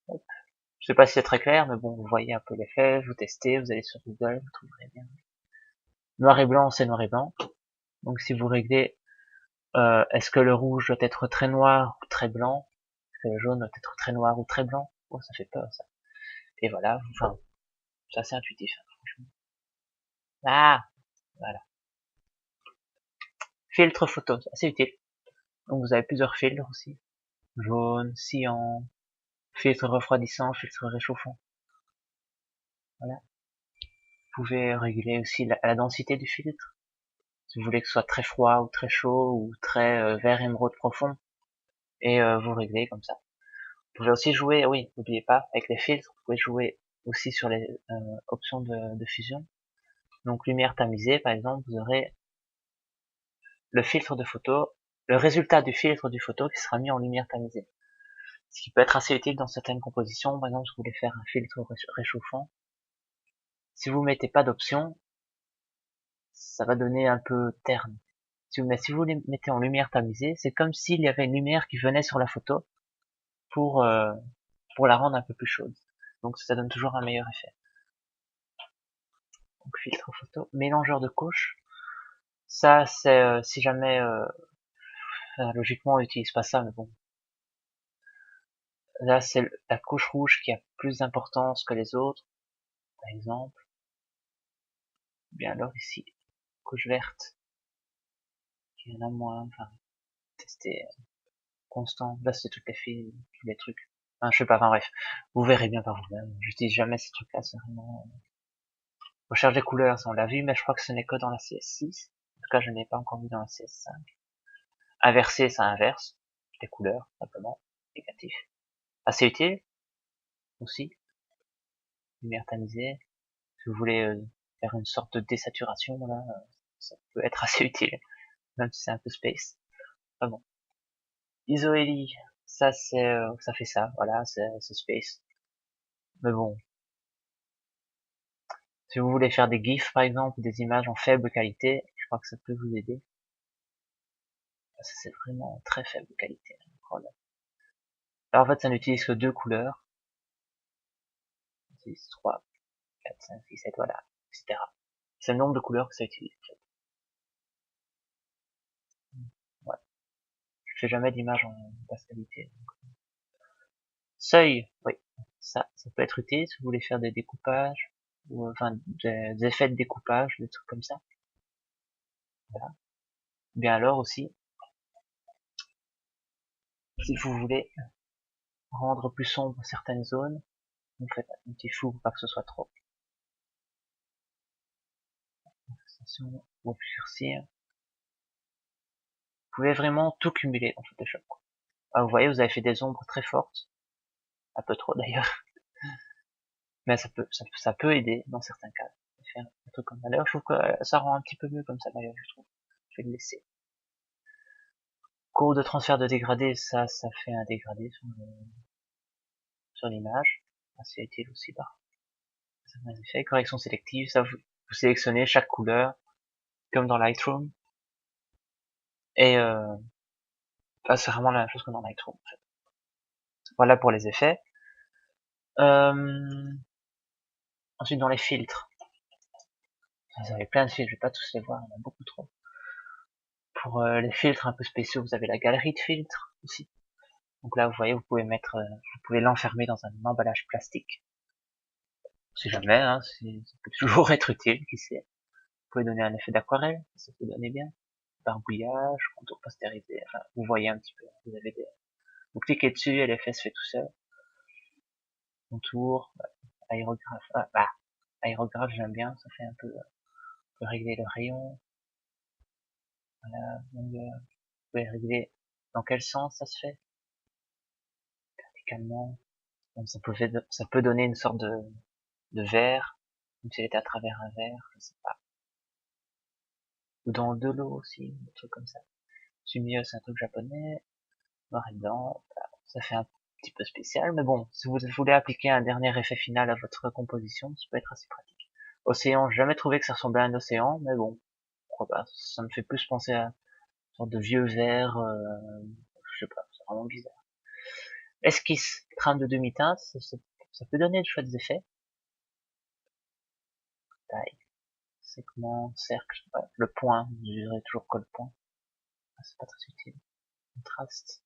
Hop. Je sais pas si c'est très clair, mais bon, vous voyez un peu l'effet, vous testez, vous allez sur Google, vous trouverez bien. Noir et blanc, c'est noir et blanc. Donc si vous réglez, est-ce que le rouge doit être très noir ou très blanc, est-ce que le jaune doit être très noir ou très blanc, oh, ça fait peur ça. Et voilà, enfin, c'est assez intuitif, hein, franchement. Ah, voilà. Filtre photo, c'est assez utile. Donc vous avez plusieurs filtres aussi. Jaune, cyan, filtre refroidissant, filtre réchauffant. Voilà. Vous pouvez régler aussi la densité du filtre. Si vous voulez que ce soit très froid ou très chaud ou très vert émeraude profond. Et vous réglez comme ça. Vous pouvez aussi jouer, oui, n'oubliez pas, avec les filtres, vous pouvez jouer aussi sur les options de fusion. Donc lumière tamisée, par exemple, vous aurez le filtre de photo, le résultat du filtre du photo qui sera mis en lumière tamisée. Ce qui peut être assez utile dans certaines compositions. Par exemple, si vous voulez faire un filtre réchauffant, si vous mettez pas d'option, ça va donner un peu terne. Si vous les mettez en lumière tamisée, c'est comme s'il y avait une lumière qui venait sur la photo pour, euh, pour la rendre un peu plus chaude. Donc ça donne toujours un meilleur effet. Donc filtre photo, mélangeur de couches. Ça c'est si jamais logiquement on n'utilise pas ça, mais bon. Là c'est la couche rouge qui a plus d'importance que les autres, par exemple. Bien alors ici, couche verte, qui en a moins, enfin, tester constant. Là c'est toutes les filles, tous les trucs. Enfin, je sais pas, enfin bref. Vous verrez bien par vous-même. J'utilise jamais ces trucs-là, c'est vraiment. Recherche des couleurs, ça on l'a vu, mais je crois que ce n'est que dans la CS6. En tout cas, je n'ai pas encore vu dans la CS5. Inverser, ça inverse les couleurs, simplement. Négatif. Assez utile, aussi. Lumière tamisée. Si vous voulez faire une sorte de désaturation, là, ça peut être assez utile. Même si c'est un peu space. Enfin bon. ISO-ELI, ça c'est, ça fait ça, voilà, c'est space. Mais bon. Si vous voulez faire des GIFs, par exemple, des images en faible qualité, je crois que ça peut vous aider. Ça c'est vraiment très faible qualité. Voilà. Alors en fait, ça n'utilise que deux couleurs. 6, 3, 4, 5, 6, 7, voilà, etc. C'est le nombre de couleurs que ça utilise. En fait. Ouais. Je fais jamais d'image en basse qualité. Seuil, oui, ça peut être utile si vous voulez faire des découpages, ou enfin des effets de découpage, des trucs comme ça. Voilà. Bien alors aussi, si vous voulez rendre plus sombre certaines zones, vous faites un petit flou pour pas que ce soit trop. Ou obscurcir. Vous pouvez vraiment tout cumuler dans Photoshop. Ah, vous voyez, vous avez fait des ombres très fortes, un peu trop d'ailleurs, mais ça peut aider dans certains cas. Faire un truc comme ça. D'ailleurs, je trouve que ça rend un petit peu mieux comme ça d'ailleurs, je trouve. Je vais le laisser. Courbe de transfert de dégradé, ça fait un dégradé sur l'image. C'est utile aussi par certains effets. Correction sélective, ça vous sélectionnez chaque couleur, comme dans Lightroom. Et c'est vraiment la même chose que dans Lightroom. En fait. Voilà pour les effets. Ensuite dans les filtres. Vous avez plein de filtres, je vais pas tous les voir, il y en a beaucoup trop. Pour les filtres un peu spéciaux, vous avez la galerie de filtres aussi. Donc là, vous voyez, vous pouvez l'enfermer dans un emballage plastique. Si jamais, hein, ça peut toujours être utile, qui sait. Vous pouvez donner un effet d'aquarelle, ça peut donner bien. Barbouillage, contour postérisé, enfin, vous voyez un petit peu. Vous cliquez dessus et l'effet se fait tout seul. Contour, aérographe, aérographe j'aime bien, ça fait un peu, on peut régler le rayon, voilà, longueur, vous pouvez régler dans quel sens ça se fait, verticalement, donc ça peut donner une sorte de verre, comme s'il était à travers un verre, je sais pas. Ou dans de l'eau aussi, des trucs comme ça. Sumieux, c'est un truc japonais, noir et blanc, ça fait un petit peu spécial, mais bon, si vous voulez appliquer un dernier effet final à votre composition, ça peut être assez pratique. Océan, j'ai jamais trouvé que ça ressemblait à un océan, mais bon, pourquoi pas, ça me fait plus penser à une sorte de vieux verre, je sais pas, c'est vraiment bizarre. Esquisse, trame de demi-teinte, c'est Ça peut donner de chouettes effets. Taille, segment, cercle, ouais, le point, je dirais toujours que le point. Ah, c'est pas très utile. Contraste.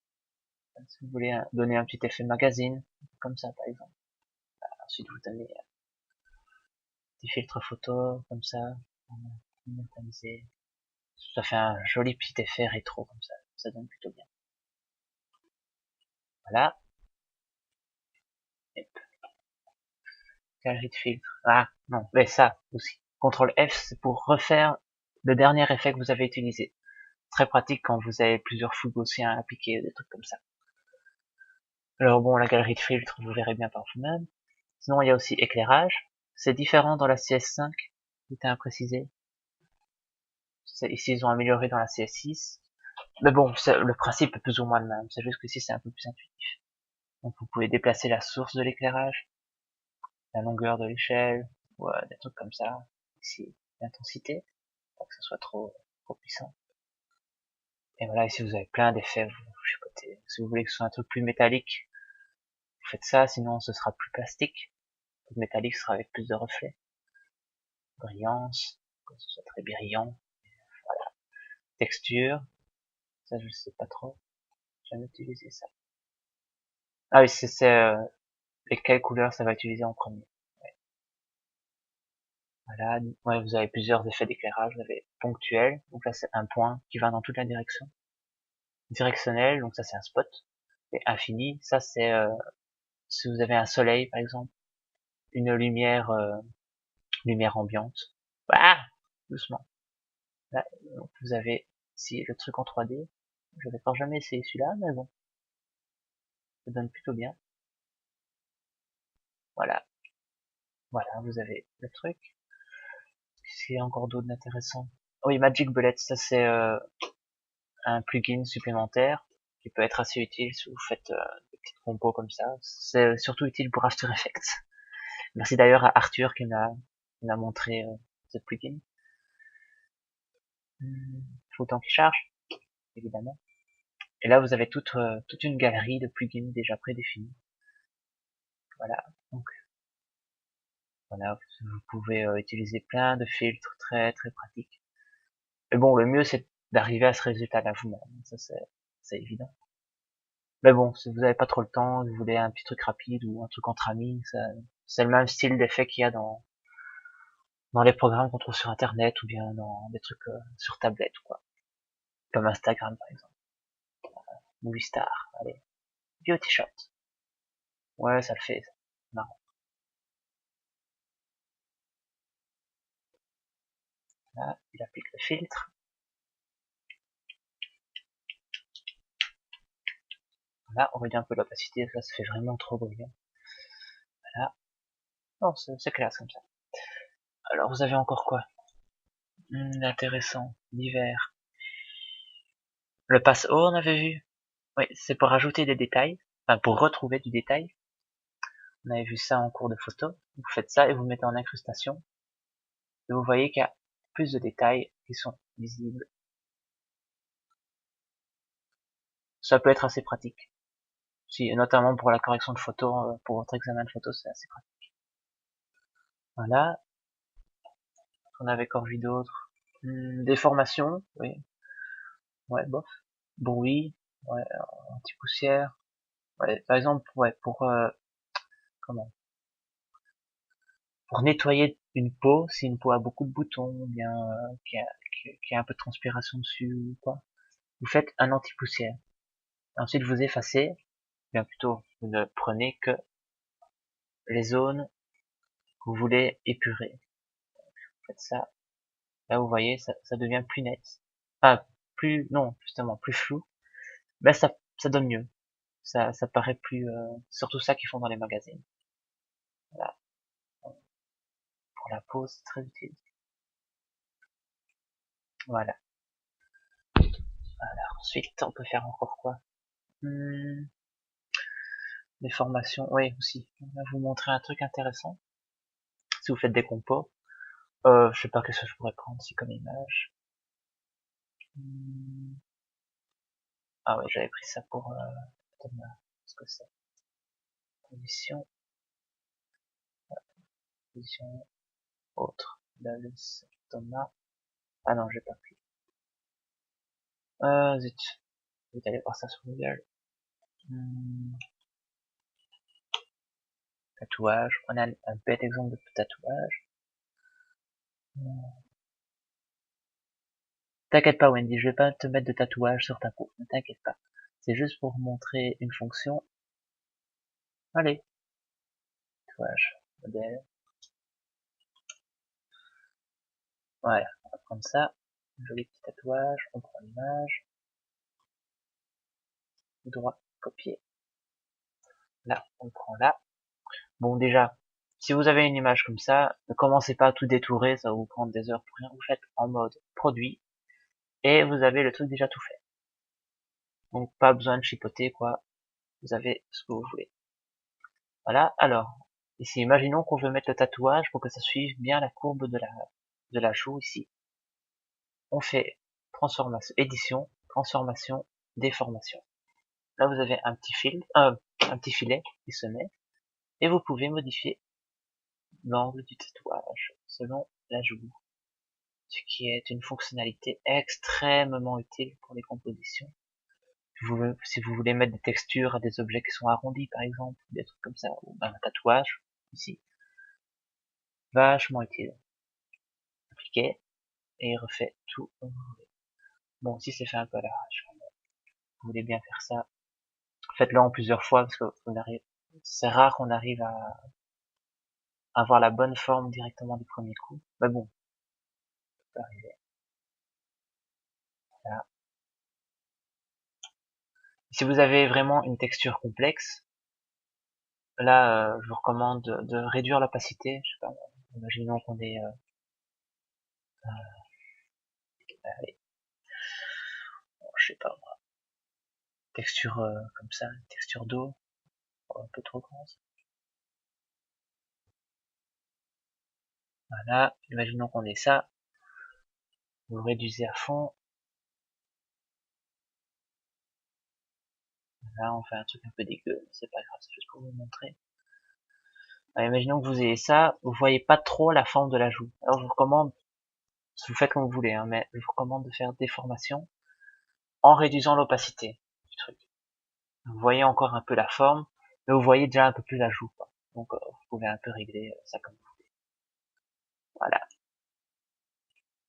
Si vous voulez donner un petit effet magazine, comme ça par exemple. Ensuite vous donnez des filtres photo, comme ça. Ça fait un joli petit effet rétro comme ça donne plutôt bien. Voilà. Hop. Galerie de filtres. Ah, non, mais ça aussi. CTRL F, c'est pour refaire le dernier effet que vous avez utilisé. Très pratique quand vous avez plusieurs flous gaussiens à appliquer, des trucs comme ça. Alors bon, la galerie de filtres, vous verrez bien par vous-même. Sinon, il y a aussi éclairage. C'est différent dans la CS5, c'était à préciser. Ici, ils ont amélioré dans la CS6. Mais bon, le principe est plus ou moins le même. C'est juste que ici, c'est un peu plus intuitif. Donc, vous pouvez déplacer la source de l'éclairage, la longueur de l'échelle, ou des trucs comme ça. Ici, l'intensité, pour que ce soit trop puissant. Et voilà, ici, vous avez plein d'effets, vous chicotez. Si vous voulez que ce soit un truc plus métallique, vous faites ça, sinon ce sera plus plastique. Le métallique sera avec plus de reflets. Brillance, que ce soit très brillant. Voilà. Texture, ça je sais pas trop. J'ai jamais utilisé ça. Ah oui, c'est lesquelles couleurs ça va utiliser en premier. Ouais. Voilà, ouais, vous avez plusieurs effets d'éclairage. Vous avez ponctuel, donc là c'est un point qui va dans toute la direction. Directionnel, donc ça c'est un spot. Et infini, ça c'est si vous avez un soleil par exemple, une lumière ambiante. Ah, doucement. Là, donc vous avez ici le truc en 3D. Je vais pas jamais essayé celui-là, mais bon, ça donne plutôt bien. Voilà, voilà, vous avez le truc. Qu'est-ce qu'il y a encore d'autre d'intéressant? Oui, Magic Bullet, ça c'est un plugin supplémentaire qui peut être assez utile si vous faites des petites compos comme ça. C'est surtout utile pour After Effects. Merci d'ailleurs à Arthur qui m'a montré ce plugin. Faut le temps qu'il charge, évidemment. Et là, vous avez toute une galerie de plugins déjà prédéfinis. Voilà. Donc, voilà, vous pouvez utiliser plein de filtres très très pratiques. Mais bon, le mieux c'est d'arriver à ce résultat-là vous-même. Ça c'est évident. Mais bon, si vous n'avez pas trop le temps, vous voulez un petit truc rapide ou un truc entre amis, c'est le même style d'effet qu'il y a dans les programmes qu'on trouve sur Internet ou bien dans des trucs sur tablette, quoi. Comme Instagram, par exemple. Movie Star, allez. Beauty Shot. Ouais, ça le fait, ça. Marrant. Là, il applique le filtre. Là, on réduit un peu l'opacité, ça fait vraiment trop brillant. Voilà. Non, c'est classe comme ça. Alors, vous avez encore quoi? Intéressant. L'hiver. Le pass haut, on avait vu. Oui, c'est pour ajouter des détails. Enfin, pour retrouver du détail. On avait vu ça en cours de photo. Vous faites ça et vous mettez en incrustation. Et vous voyez qu'il y a plus de détails qui sont visibles. Ça peut être assez pratique. Si, notamment pour la correction de photos, pour votre examen de photos, c'est assez pratique. Voilà. On avait encore vu d'autres. Déformation, oui. Ouais, bof. Bruit, ouais, anti-poussière. Ouais, par exemple, ouais, comment? Pour nettoyer une peau, si une peau a beaucoup de boutons, ou bien qui a un peu de transpiration dessus ou quoi, vous faites un anti-poussière. Ensuite, vous effacez, bien plutôt, vous ne prenez que les zones que vous voulez épurer. Vous faites ça. Là, vous voyez, ça devient plus net. Ah, non, justement, plus flou. Ben, ça donne mieux. Ça paraît plus, surtout ça qu'ils font dans les magazines. Voilà. Pour la peau, c'est très utile. Voilà. Alors, ensuite, on peut faire encore quoi? Des formations, oui, aussi. On va vous montrer un truc intéressant. Si vous faites des compos, je sais pas qu'est-ce que je pourrais prendre ici comme image. Ah ouais, j'avais pris ça pour ce que c'est. Position. position autre. Là, le Thomas. Ah non, j'ai pas pris. Zut. Je vais aller voir ça sur Google. Tatouage. On a un bête exemple de tatouage. T'inquiète pas Wendy, je vais pas te mettre de tatouage sur ta peau, ne t'inquiète pas. C'est juste pour montrer une fonction. Allez, tatouage, modèle. Voilà, on va prendre ça. Un joli petit tatouage, on prend l'image. Droit, copier. Là, on prend là. Bon déjà, si vous avez une image comme ça, ne commencez pas à tout détourer, ça va vous prendre des heures pour rien. Vous faites en mode produit. Et vous avez le truc déjà tout fait. Donc pas besoin de chipoter quoi. Vous avez ce que vous voulez. Voilà, alors, ici, imaginons qu'on veut mettre le tatouage pour que ça suive bien la courbe de la joue ici. On fait transformation, édition, transformation, déformation. Là, vous avez un petit filet qui se met, et vous pouvez modifier l'angle du tatouage selon la joue, ce qui est une fonctionnalité extrêmement utile pour les compositions. Si vous voulez mettre des textures à des objets qui sont arrondis, par exemple, des trucs comme ça, ou un tatouage, ici, vachement utile. Appliquer, et il refait tout comme vous voulez. Bon, si c'est fait un peu à l'arrache, vous voulez bien faire ça, faites-le en plusieurs fois, parce que c'est rare qu'on arrive à avoir la bonne forme directement du premier coup. Mais bon, ça peut arriver. Voilà. Si vous avez vraiment une texture complexe, là, je vous recommande de réduire l'opacité. Je sais pas, imaginons qu'on est, allez, bon, je sais pas, texture comme ça, texture d'eau, un peu trop grosse. Voilà, imaginons qu'on ait ça, vous réduisez à fond. Là, on fait un truc un peu dégueu, c'est pas grave, c'est juste pour vous montrer. Alors, imaginons que vous ayez ça, vous voyez pas trop la forme de la joue. Alors, je vous recommande, vous faites comme vous voulez, hein, mais je vous recommande de faire déformation en réduisant l'opacité du truc. Vous voyez encore un peu la forme, mais vous voyez déjà un peu plus la joue, quoi. Donc, vous pouvez un peu régler ça comme vous voulez.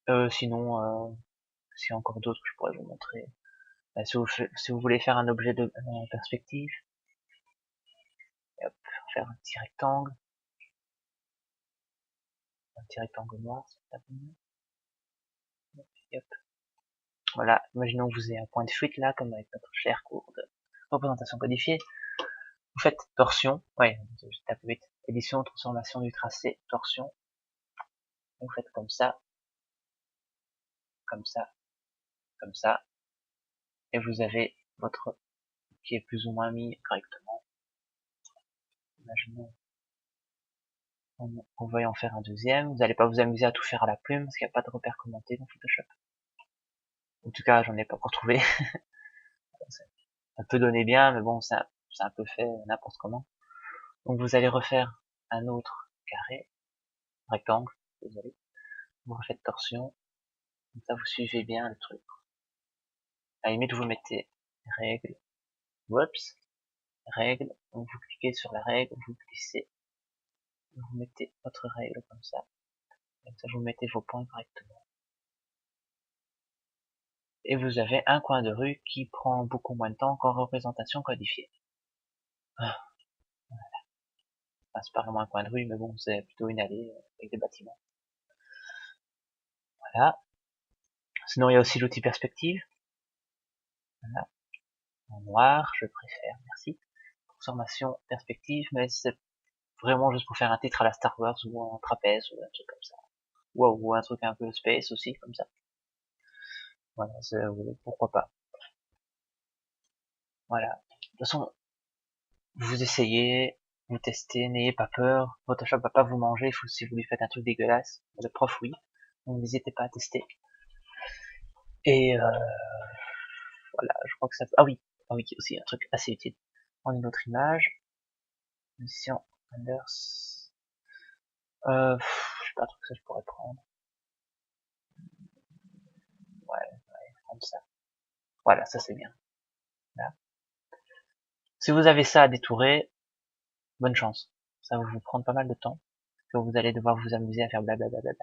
Voilà. Sinon, s'il y a encore d'autres que je pourrais vous montrer. Si vous voulez faire un objet de perspective, hop, faire un petit rectangle noir, ça hop. Voilà, imaginons que vous ayez un point de fuite là, comme avec notre cher cours de représentation codifiée. Vous faites torsion, ouais, je tape vite, édition, transformation du tracé, torsion. Vous faites comme ça, comme ça, comme ça, et vous avez votre qui est plus ou moins mis correctement. Imaginons qu'on veuille en faire un deuxième. Vous n'allez pas vous amuser à tout faire à la plume, parce qu'il n'y a pas de repères commentés dans Photoshop. En tout cas, j'en ai pas encore trouvé. Ça peut donner bien, mais bon, c'est un peu fait n'importe comment. Donc vous allez refaire un autre carré, rectangle, désolé. Vous refaites torsion, comme ça vous suivez bien le truc. À la limite, vous mettez règle, whoops, règle, donc vous cliquez sur la règle, vous glissez, vous mettez votre règle comme ça vous mettez vos points correctement. Et vous avez un coin de rue qui prend beaucoup moins de temps qu'en représentation codifiée. Voilà. Enfin, c'est pas vraiment un coin de rue, mais bon, c'est plutôt une allée avec des bâtiments. Voilà. Sinon, il y a aussi l'outil perspective. Voilà. En noir, je préfère, merci. Transformation perspective, mais c'est vraiment juste pour faire un titre à la Star Wars ou un trapèze ou un truc comme ça. Ou un truc un peu space aussi, comme ça. Voilà, pourquoi pas. Voilà. De toute façon, vous essayez, vous testez, n'ayez pas peur. Photoshop va pas vous manger si vous lui faites un truc dégueulasse. Le prof, oui. Donc n'hésitez pas à tester. Et voilà, je crois que ça... Ah oui, aussi un truc assez utile. On a une autre image. Mission Anders. Je sais pas trop que ça je pourrais prendre. Ouais, prendre ça. Voilà, ça c'est bien. Là. Si vous avez ça à détourer, bonne chance. Ça va vous prendre pas mal de temps, que vous allez devoir vous amuser à faire blablabla.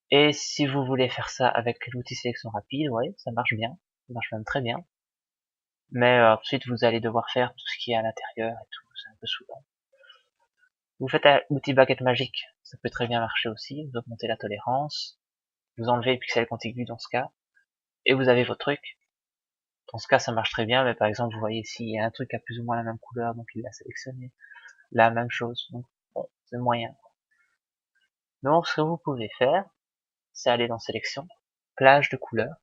Et si vous voulez faire ça avec l'outil sélection rapide, ouais, ça marche bien. Ça marche même très bien. Mais ensuite, vous allez devoir faire tout ce qui est à l'intérieur et tout. C'est un peu saoulant. Vous faites l'outil baguette magique. Ça peut très bien marcher aussi. Vous augmentez la tolérance. Vous enlevez les pixels contigus dans ce cas. Et vous avez votre truc. Dans ce cas, ça marche très bien. Mais par exemple, vous voyez ici, il y a un truc qui a plus ou moins la même couleur. Donc il l'a sélectionné. La même chose. Donc bon, c'est moyen. Donc ce que vous pouvez faire, c'est aller dans sélection, plage de couleurs.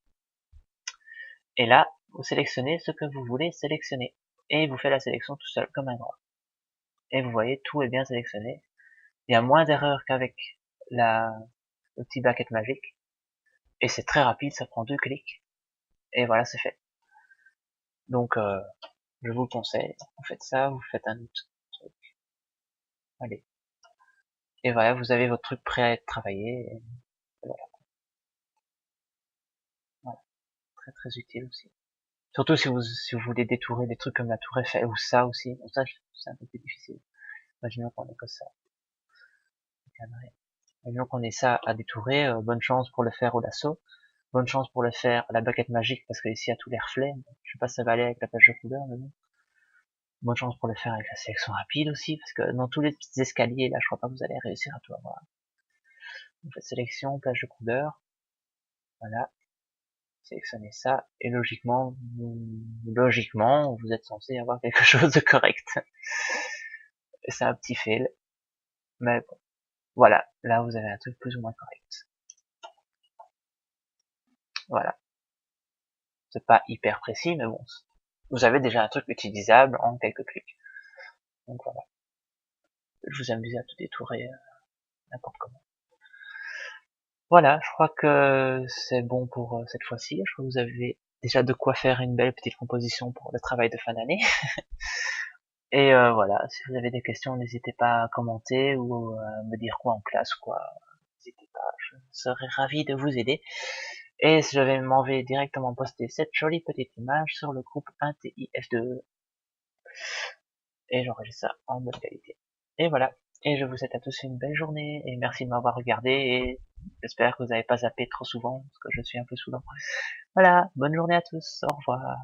Et là, vous sélectionnez ce que vous voulez sélectionner. Et vous faites la sélection tout seul, comme un grand. Et vous voyez, tout est bien sélectionné. Il y a moins d'erreurs qu'avec le petit bucket magique. Et c'est très rapide, ça prend 2 clics. Et voilà, c'est fait. Donc, je vous le conseille. Vous faites ça, vous faites un autre truc. Allez. Et voilà, vous avez votre truc prêt à être travaillé. Et voilà. Voilà. Très très utile aussi. Surtout si vous voulez détourer des trucs comme la tour Eiffel ou ça aussi. Bon, ça, c'est un peu plus difficile. Imaginons qu'on ait que ça. Imaginons qu'on ait ça à détourer. Bonne chance pour le faire au lasso. Bonne chance pour le faire à la baguette magique, parce que ici, il y a tous les reflets. Je sais pas si ça va aller avec la page de couleur, mais bon. Bonne chance pour le faire avec la sélection rapide aussi, parce que dans tous les petits escaliers, là, je crois pas que vous allez réussir à tout avoir. Vous faites sélection, plage de couleur. Voilà. Sélectionnez ça, et logiquement, vous êtes censé avoir quelque chose de correct. C'est un petit fail. Mais bon. Voilà. Là, vous avez un truc plus ou moins correct. Voilà. C'est pas hyper précis, mais bon. Vous avez déjà un truc utilisable en quelques clics. Donc voilà. Je vous amuse à tout détourer n'importe comment. Voilà, je crois que c'est bon pour cette fois-ci. Je crois que vous avez déjà de quoi faire une belle petite composition pour le travail de fin d'année. Et voilà, si vous avez des questions, n'hésitez pas à commenter ou à me dire quoi en classe, quoi. N'hésitez pas, je serai ravi de vous aider. Et je vais m'envoyer directement poster cette jolie petite image sur le groupe 1TIF2. Et j'enregistre ça en bonne qualité. Et voilà. Et je vous souhaite à tous une belle journée, et merci de m'avoir regardé, et j'espère que vous n'avez pas zappé trop souvent, parce que je suis un peu saoulant. Voilà, bonne journée à tous, au revoir.